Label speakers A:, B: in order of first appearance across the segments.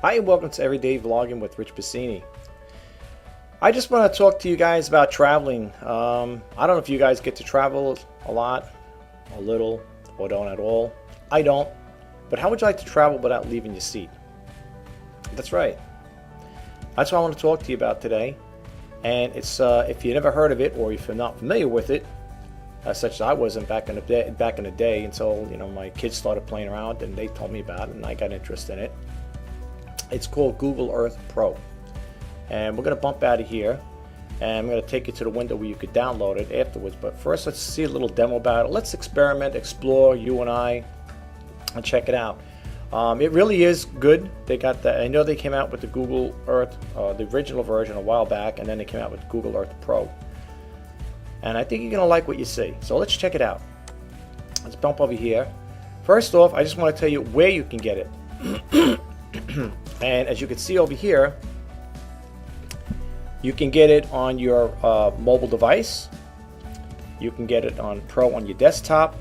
A: Hi and welcome to Everyday Vlogging with Rich Pasini. I just want to talk to you guys about traveling. I don't know if you guys get to travel a lot, a little, or don't at all. I don't. But how would you like to travel without leaving your seat? That's right. That's what I want to talk to you about today. And it's if you never heard of it or if you're not familiar with it, such as I wasn't back in the day until my kids started playing around and they told me about it and I got interested in it. It's called Google Earth Pro, and we're going to bump out of here and I'm going to take you to the window where you could download it afterwards. But first, let's see a little demo about it. Let's experiment, explore, you and I, and check it out. It really is good. They got that. I know they came out with the Google Earth, the original version, a while back, and then they came out with Google Earth Pro, and I think you're going to like what you see. So let's check it out. Let's bump over here. First off, I just want to tell you where you can get it. And as you can see over here, you can get it on your mobile device. You can get it on Pro on your desktop,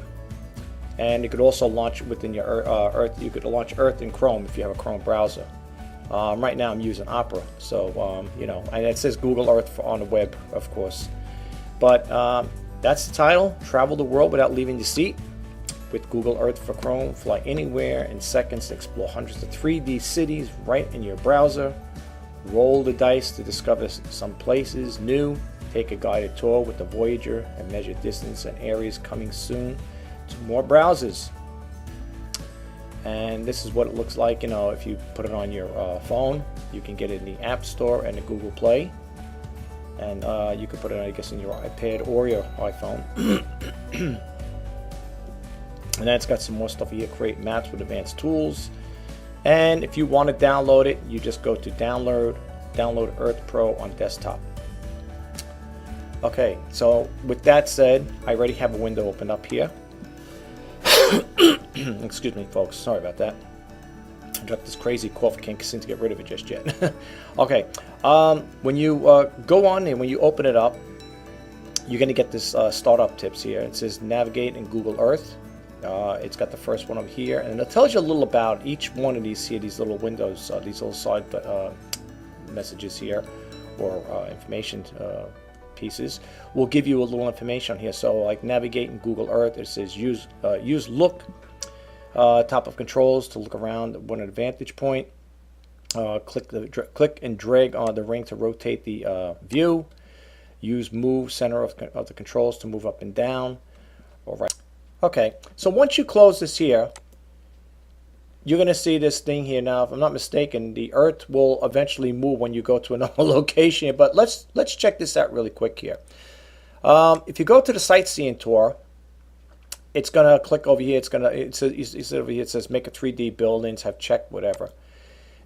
A: and you could also launch within your Earth. You could launch Earth in Chrome if you have a Chrome browser. Right now, I'm using Opera, so and it says Google Earth on the web, of course. But that's the title: Travel the world without leaving your seat. With Google Earth for Chrome, fly anywhere in seconds to explore hundreds of 3D cities right in your browser. Roll the dice to discover some places new. Take a guided tour with the Voyager and measure distance and areas coming soon to more browsers. And this is what it looks like, if you put it on your phone. You can get it in the App Store and the Google Play. And you can put it, I guess, in your iPad or your iPhone. And then it's got some more stuff here. Create maps with advanced tools. And if you want to download it, you just go to download Earth Pro on desktop. Okay, so with that said, I already have a window opened up here. Excuse me, folks. Sorry about that. I got this crazy cough. Can't seem to get rid of it just yet. Okay, when you go on and when you open it up, you're going to get this startup tips here. It says navigate in Google Earth. It's got the first one over here, and it tells you a little about each one of these here, these little windows, these little side messages here, or information pieces will give you a little information here. So like navigate in Google Earth, it says use look, top of controls to look around one vantage point. Click and drag on the ring to rotate the view. Use move center of the controls to move up and down. All right. Okay, so once you close this here, you're going to see this thing here now. If I'm not mistaken, the Earth will eventually move when you go to another location. But let's check this out really quick here. If you go to the sightseeing tour, it's going to click over here. It says over here, it says make a 3D buildings, have checked, whatever.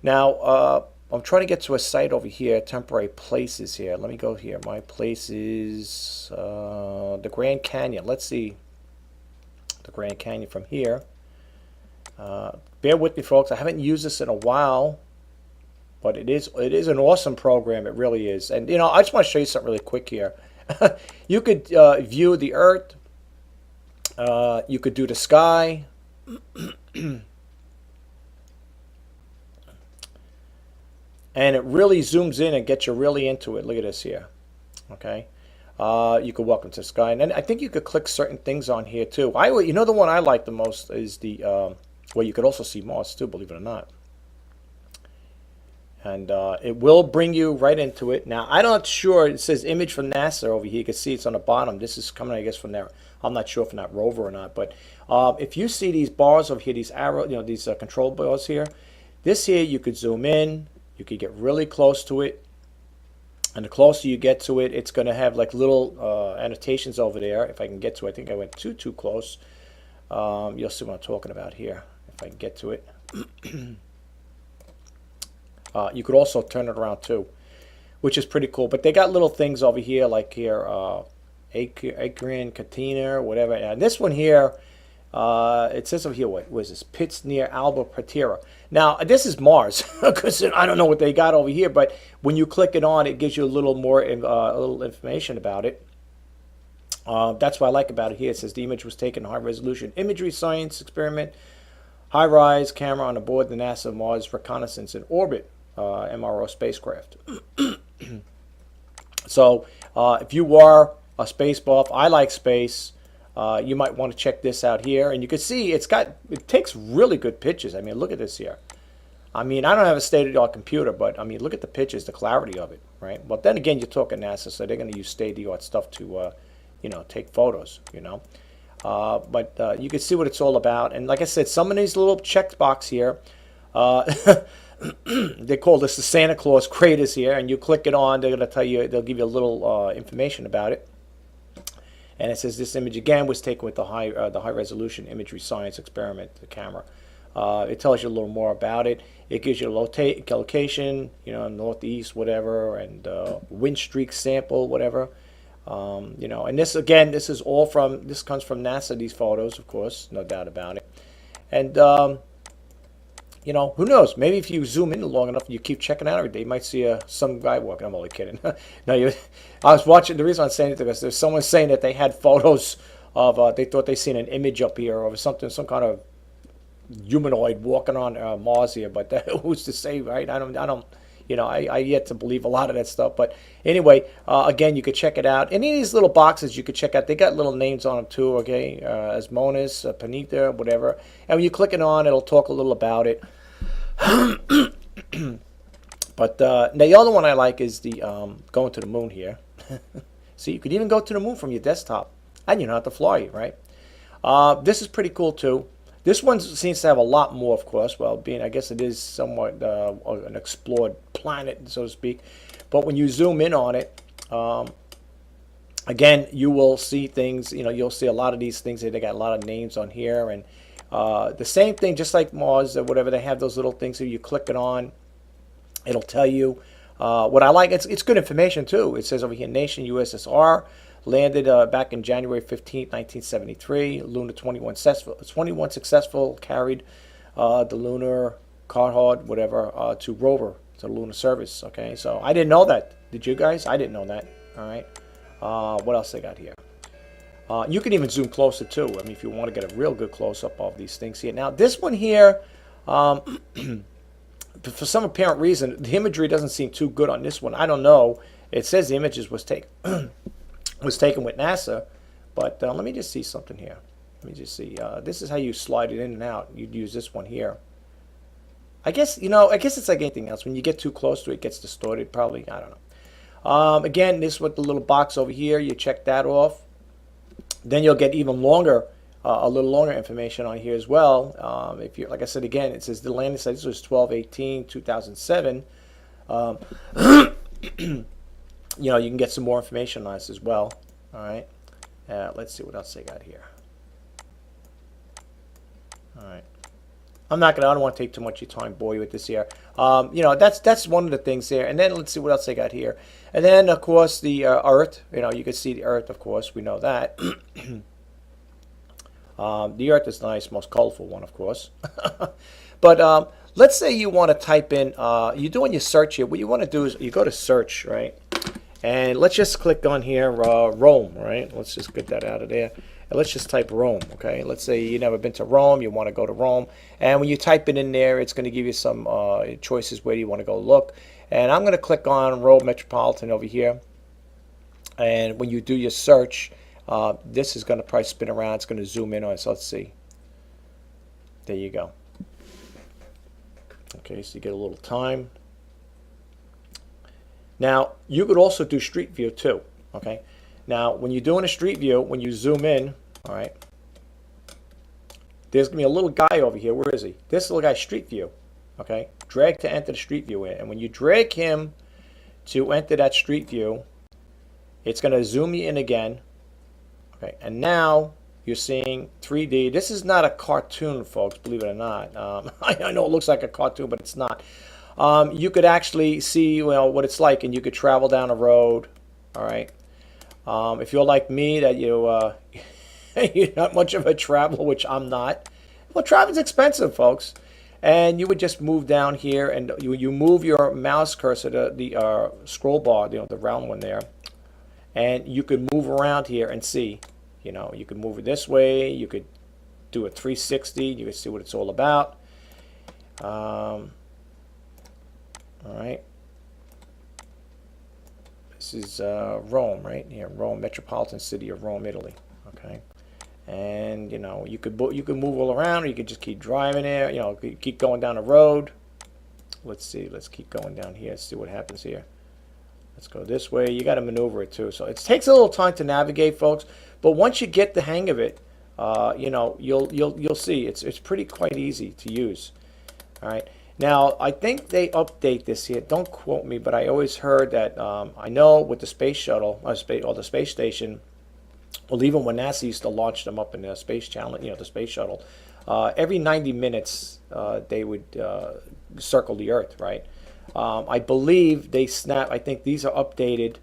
A: Now, I'm trying to get to a site over here, temporary places here. Let me go here. My place is the Grand Canyon. Let's see. The Grand Canyon from here. Bear with me, folks. I haven't used this in a while, but it is an awesome program. It really is. And I just want to show you something really quick here. You could view the Earth. You could do the sky. And it really zooms in and gets you really into it. Look at this here. Okay. You could welcome to the sky, and then I think you could click certain things on here too. The one I like the most is the well, you could also see Mars too, believe it or not. And it will bring you right into it. Now I'm not sure. It says image from NASA over here. You can see it's on the bottom. This is coming, I guess, from there. I'm not sure from that rover or not. But if you see these bars over here, these arrow, these control bars here, this here you could zoom in. You could get really close to it. And the closer you get to it, it's going to have like little annotations over there. If I can get to it, I think I went too close. You'll see what I'm talking about here, if I can get to it. You could also turn it around too, which is pretty cool. But they got little things over here, like here, Akron, Katina, whatever. And this one here, it says over here, what is this? Pits near Alba Patera. Now, this is Mars, because I don't know what they got over here, but when you click it on, it gives you a little more little information about it. That's what I like about it here. It says the image was taken in high resolution imagery science experiment high-rise camera on board the NASA Mars Reconnaissance and Orbit MRO spacecraft. So if you are a space buff, I like space, you might want to check this out here. And you can see it takes really good pictures. I mean, look at this here. I mean, I don't have a state-of-the-art computer, but I mean, look at the pictures, the clarity of it, right? But then again, you're talking NASA, so they're going to use state-of-the-art stuff to, you know, take photos, you know. But you can see what it's all about. And like I said, some of these little check box here, they call this the Santa Claus craters here, and you click it on, they're going to tell you, they'll give you a little information about it. And it says this image again was taken with the high resolution imagery science experiment, the camera. It tells you a little more about it. It gives you a location, you know, northeast, whatever, and wind streak sample, whatever. You know, and this again, this comes from NASA. These photos, of course, no doubt about it. And you know, who knows? Maybe if you zoom in long enough, you keep checking out every day, you might see some guy walking. I'm only kidding. No, I was watching. The reason I'm saying it is because there's someone saying that they had photos of. They thought they seen an image up here of something, some kind of humanoid walking on Mars here. But who's to say, right? I don't. You know, I yet to believe a lot of that stuff. But anyway, again, you could check it out. Any of these little boxes you could check out. They got little names on them too, okay? Asmonis, Panita, whatever. And when you click it on, it'll talk a little about it. But the other one I like is the going to the moon here. See, you could even go to the moon from your desktop. And you don't have to fly, right? This is pretty cool too. This one seems to have a lot more, of course. Well, I guess it is somewhat an explored planet, so to speak. But when you zoom in on it, again, you will see things. You know, you'll see a lot of these things. They got a lot of names on here, and the same thing, just like Mars or whatever. They have those little things that you click it on. It'll tell you what I like. It's good information too. It says over here, nation USSR. Landed back in January 15th, 1973. Lunar 21 successful, carried the lunar Carhod, whatever, to rover, to the lunar service. Okay, so I didn't know that. Did you guys? I didn't know that. All right. What else they got here? You can even zoom closer too. I mean, if you want to get a real good close-up of these things here. Now, this one here, for some apparent reason, the imagery doesn't seem too good on this one. I don't know. It says the images was taken. Was taken with NASA, but let me just see something here. Let me just see. This is how you slide it in and out. You'd use this one here. I guess, you know, I guess it's like anything else. When you get too close to it, it gets distorted probably. I don't know. Again, this with the little box over here. You check that off. Then you'll get even longer, a little longer information on here as well. If you, like I said again, it says the landing site. This was 12/18/2007. You know, you can get some more information on this as well. All right. Let's see what else they got here. All right. I don't want to take too much of your time, bore you with this here. You know, that's one of the things there. And then let's see what else they got here. And then, of course, the Earth. You know, you can see the Earth, of course. We know that. The Earth is the nice, most colorful one, of course. But let's say you want to type in, you're doing your search here. What you want to do is you go to search, right? And let's just click on here, Rome, right? Let's just get that out of there. And let's just type Rome, okay? Let's say you've never been to Rome, you want to go to Rome. And when you type it in there, it's going to give you some choices where you want to go look. And I'm going to click on Rome Metropolitan over here. And when you do your search, this is going to probably spin around. It's going to zoom in on it. So let's see. There you go. Okay, so you get a little time. Now, you could also do Street View too, okay? Now, when you're doing a Street View, when you zoom in, all right, there's going to be a little guy over here. Where is he? This little guy, Street View, okay? Drag to enter the Street View in. And when you drag him to enter that Street View, it's going to zoom you in again, okay? And now you're seeing 3D. This is not a cartoon, folks, believe it or not. I know it looks like a cartoon, but it's not. You could actually see, well, what it's like, and you could travel down a road. All right. If you're like me, that you're not much of a traveler, which I'm not. Well, travel's expensive, folks. And you would just move down here, and you move your mouse cursor to the scroll bar, you know, the round one there, and you could move around here and see. You know, you could move it this way. You could do a 360. You can see what it's all about. All right. This is Rome, right? Yeah, Rome, metropolitan city of Rome, Italy. Okay. And you know, you could move all around, or you could just keep driving there. You know, keep going down the road. Let's see. Let's keep going down here. See what happens here. Let's go this way. You got to maneuver it too. So it takes a little time to navigate, folks. But once you get the hang of it, you know, you'll see it's pretty quite easy to use. All right. Now I think they update this here. Don't quote me, but I always heard that I know with the space shuttle or the space station. Well, even when NASA used to launch them up in the space channel, you know, the space shuttle, every 90 minutes they would circle the Earth, right? I believe they snap. I think these are updated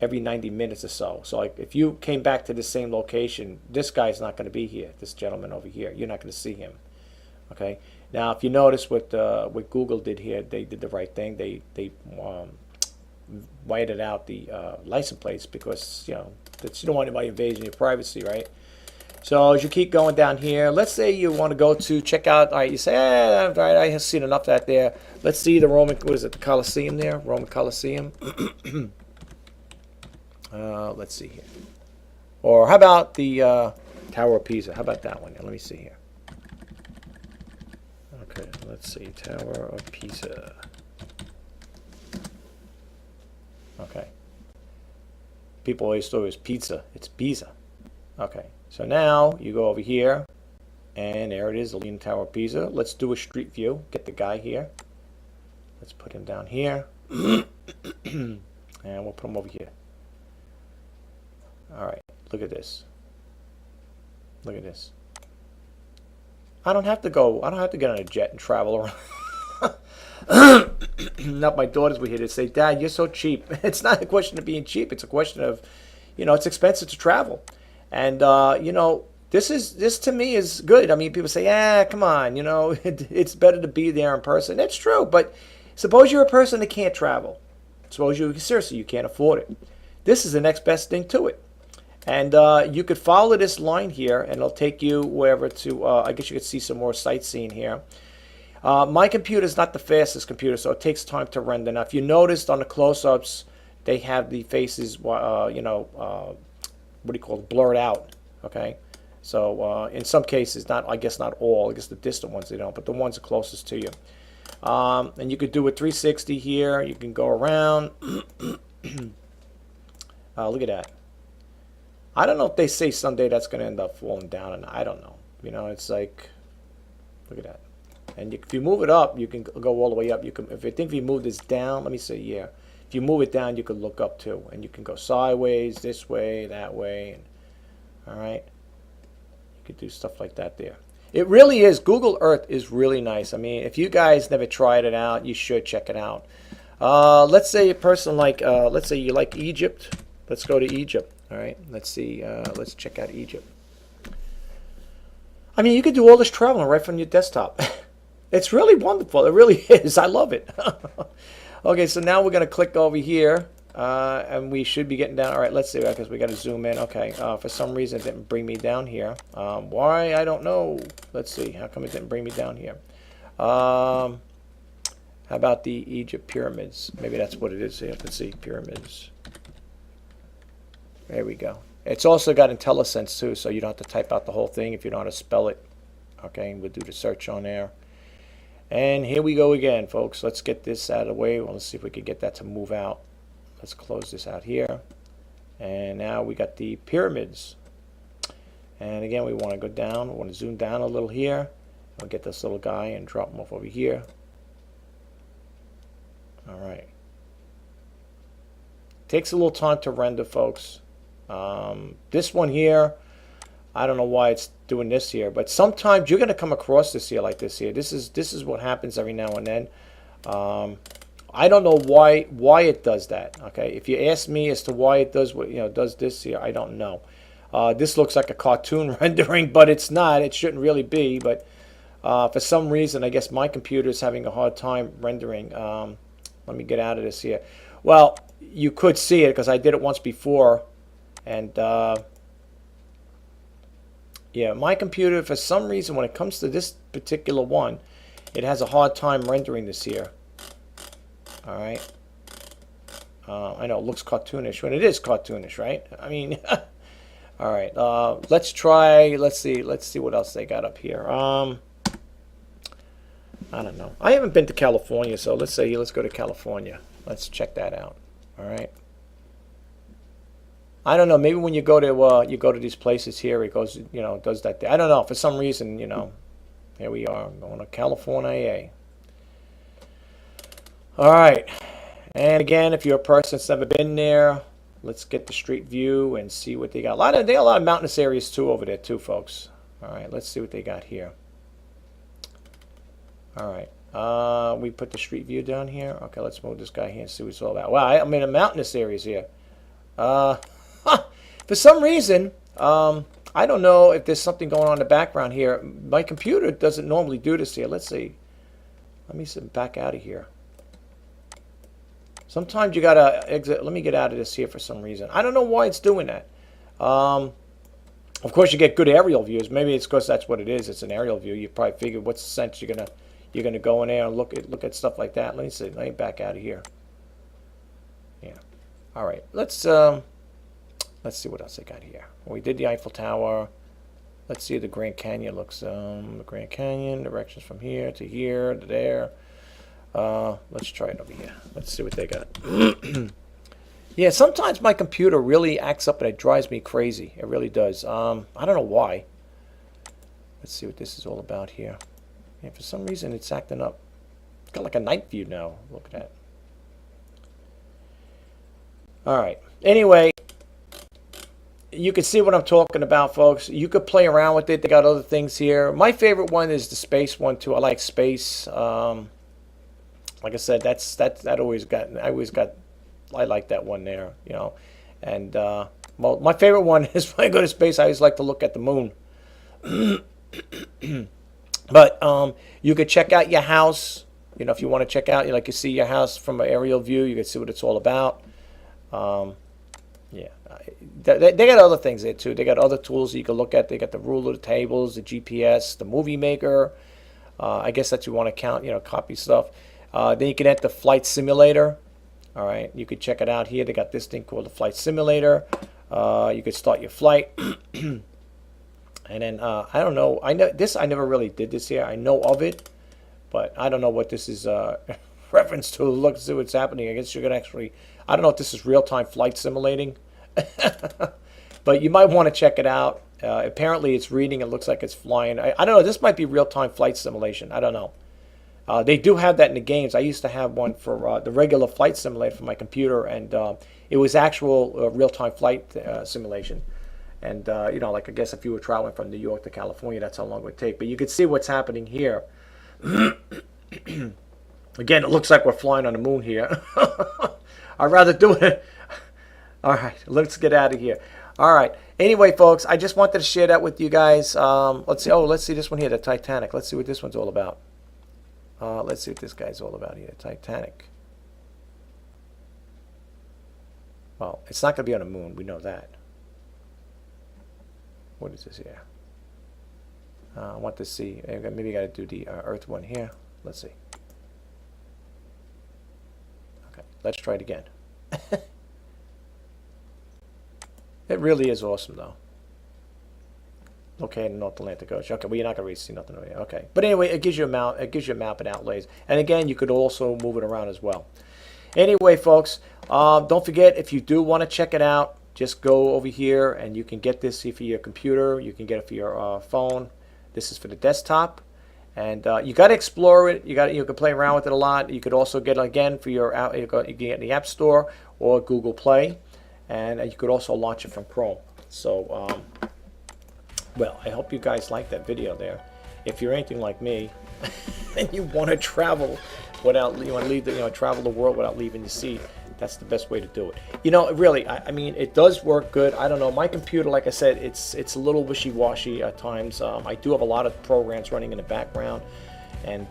A: every 90 minutes or so. So like, if you came back to the same location, this guy's not going to be here. This gentleman over here, you're not going to see him. Okay. Now, if you notice what Google did here, they did the right thing. They whited out the license plates because, you know, you don't want anybody invading your privacy, right? So as you keep going down here, let's say you want to go to check out, all right, you say, all right, I have seen enough of that there. Let's see the Roman, what is it, the Colosseum there? Roman Colosseum. Let's see here. Or how about the Tower of Pisa? How about that one? Let me see here. Okay, let's see, Tower of Pisa. Okay. People always thought it was pizza. It's Pisa. Okay. So now you go over here, and there it is, the Leaning Tower of Pisa. Let's do a street view. Get the guy here. Let's put him down here. And we'll put him over here. All right. Look at this. Look at this. I don't have to get on a jet and travel around. Not my daughters were here to say, Dad, you're so cheap. It's not a question of being cheap. It's a question of, you know, it's expensive to travel. And, you know, this to me is good. I mean, people say, come on, you know, it's better to be there in person. That's true. But suppose you're a person that can't travel. Suppose seriously, you can't afford it. This is the next best thing to it. And you could follow this line here, and it'll take you wherever to, I guess you could see some more sightseeing here. My computer is not the fastest computer, so it takes time to render. Now, if you noticed on the close-ups, they have the faces, you know, what do you call it, blurred out, okay? So in some cases, I guess not all, I guess the distant ones they don't, but the ones closest to you. And you could do a 360 here. You can go around. Look at that. I don't know if they say someday that's going to end up falling down, and I don't know. You know, it's like, look at that. And if you move it up, you can go all the way up. You can, if you move this down, let me see, yeah. If you move it down, you can look up too, and you can go sideways, this way, that way, and, all right. You could do stuff like that there. It really is. Google Earth is really nice. I mean, if you guys never tried it out, you should check it out. Let's say a person like, let's say you like Egypt. Let's go to Egypt. All right. Let's see. Let's check out Egypt. I mean, you could do all this traveling right from your desktop. It's really wonderful. It really is. I love it. Okay, so now we're going to click over here, and we should be getting down. All right, let's see, because we got to zoom in. Okay, for some reason it didn't bring me down here. Why? I don't know. Let's see. How come it didn't bring me down here? How about the Egypt pyramids? Maybe that's what it is here. Let's see, pyramids. There we go. It's also got IntelliSense too, so you don't have to type out the whole thing if you don't know how to spell it. Okay, we'll do the search on there. And here we go again, folks. Let's get this out of the way. Well, let's see if we can get that to move out. Let's close this out here. And now we got the pyramids. And again, we want to go down. We want to zoom down a little here. We'll get this little guy and drop him off over here. All right. Takes a little time to render, folks. This one here, I don't know why it's doing this here, but sometimes you're going to come across this here like this here. This is what happens every now and then. I don't know why it does that. Okay, if you ask me as to why it does what does this here, I don't know. This looks like a cartoon rendering, but it's not. It shouldn't really be, but for some reason, I guess my computer is having a hard time rendering. Let me get out of this here. Well, you could see it because I did it once before, and Yeah, my computer, for some reason, when it comes to this particular one, it has a hard time rendering this here. All right. I know it looks cartoonish when it is cartoonish, right? I mean, all right. Let's try. Let's see what else they got up here. I don't know. I haven't been to California, so let's go to California. Let's check that out. All right. I don't know. Maybe when you go to these places here, it goes, does that. I don't know. For some reason, here we are going to California. All right. And again, if you're a person that's never been there, let's get the street view and see what they got. They got a lot of mountainous areas too over there too, folks. All right. Let's see what they got here. All right. We put the street view down here. Okay. Let's move this guy here and see what it's all about. Wow. I'm in a mountainous areas here. For some reason, I don't know if there's something going on in the background here. My computer doesn't normally do this here. Let's see. Let me back out of here. Sometimes you gotta exit. Let me get out of this here for some reason. I don't know why it's doing that. Of course, you get good aerial views. Maybe it's because that's what it is. It's an aerial view. You probably figure what's the sense you're gonna go in there and look at stuff like that. Let me see. Let me back out of here. Yeah. All right. Let's see what else I got here. We did the Eiffel Tower. Let's see how the Grand Canyon looks. The Grand Canyon, directions from here to here to there. Let's try it over here. Let's see what they got. Yeah, sometimes my computer really acts up and it drives me crazy. It really does. I don't know why. Let's see what this is all about here. Yeah, for some reason it's acting up. It's got like a night view now. Look at that. All right. Anyway, you can see what I'm talking about, folks. You could play around with it. They got other things here. My favorite one is the space one too. I like space. Like I said, I like that one there, And well, my favorite one is when I go to space, I always like to look at the moon. But you could check out your house. If you want to check out, you see your house from an aerial view, you can see what it's all about. Yeah, they got other things there too. They got other tools you can look at. They got the ruler, the tables, the GPS, the movie maker. I guess that you want to count, copy stuff. Then you can enter Flight Simulator. All right, you could check it out here. They got this thing called the Flight Simulator. You could start your flight. And then I don't know. I never really did this here. I know of it, but I don't know what this is reference to. Look, see what's happening. I guess you can actually. I don't know if this is real-time flight simulating, but you might want to check it out. Apparently, it's reading. It looks like it's flying. I don't know. This might be real-time flight simulation. I don't know. They do have that in the games. I used to have one for the regular flight simulator for my computer, and it was actual real-time flight simulation. And, like I guess if you were traveling from New York to California, that's how long it would take. But you could see what's happening here. Again, it looks like we're flying on the moon here. I'd rather do it. All right, let's get out of here. All right. Anyway, folks, I just wanted to share that with you guys. Let's see. Oh, let's see this one here, the Titanic. Let's see what this one's all about. Let's see what this guy's all about here. Titanic. Well, it's not going to be on the moon. We know that. What is this here? I want to see. Maybe I got to do the Earth one here. Let's see. Okay, let's try it again. It really is awesome, though. Okay, North Atlantic Ocean. Okay, well, you're not going to really see nothing over here. Okay, but anyway, it gives you a map. It gives you a map and outlays. And again, you could also move it around as well. Anyway, folks, don't forget, if you do want to check it out, just go over here and you can get this for your computer. You can get it for your phone. This is for the desktop, and you got to explore it. You can play around with it a lot. You could also get it again for your you can get it in the App Store or Google Play, and you could also launch it from Chrome. So. Well, I hope you guys liked that video there. If you're anything like me, and you want to travel without, travel the world without leaving the seat, that's the best way to do it. Really, I mean, it does work good. I don't know. My computer, like I said, it's a little wishy-washy at times. I do have a lot of programs running in the background, and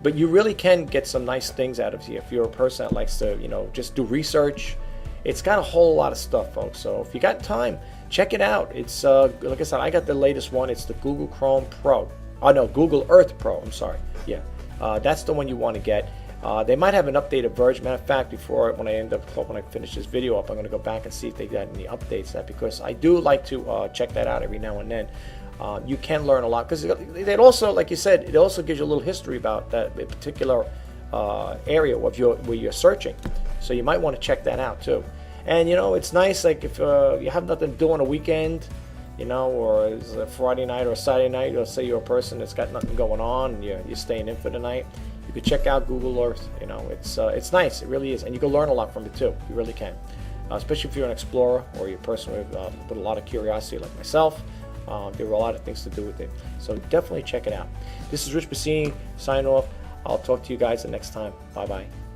A: but you really can get some nice things out of it if you're a person that likes to, just do research. It's got a whole lot of stuff, folks. So if you got time, check it out. It's like I said, I got the latest one. It's the Google Chrome Pro. Oh no, Google Earth Pro. I'm sorry. Yeah, that's the one you want to get. They might have an updated version. Matter of fact, when I finish this video up, I'm going to go back and see if they got any updates. That because I do like to check that out every now and then. You can learn a lot because it also, like you said, it also gives you a little history about that particular area where you're searching. So you might want to check that out too. And it's nice, like if you have nothing to do on a weekend, or it's a Friday night or a Saturday night. Say you're a person that's got nothing going on and you're staying in for the night. You could check out Google Earth. It's nice. It really is, and you can learn a lot from it too. You really can, especially if you're an explorer or you're a person with a lot of curiosity like myself. There were a lot of things to do with it, so definitely check it out. This is Rich Pasini signing off. I'll talk to you guys the next time. Bye bye.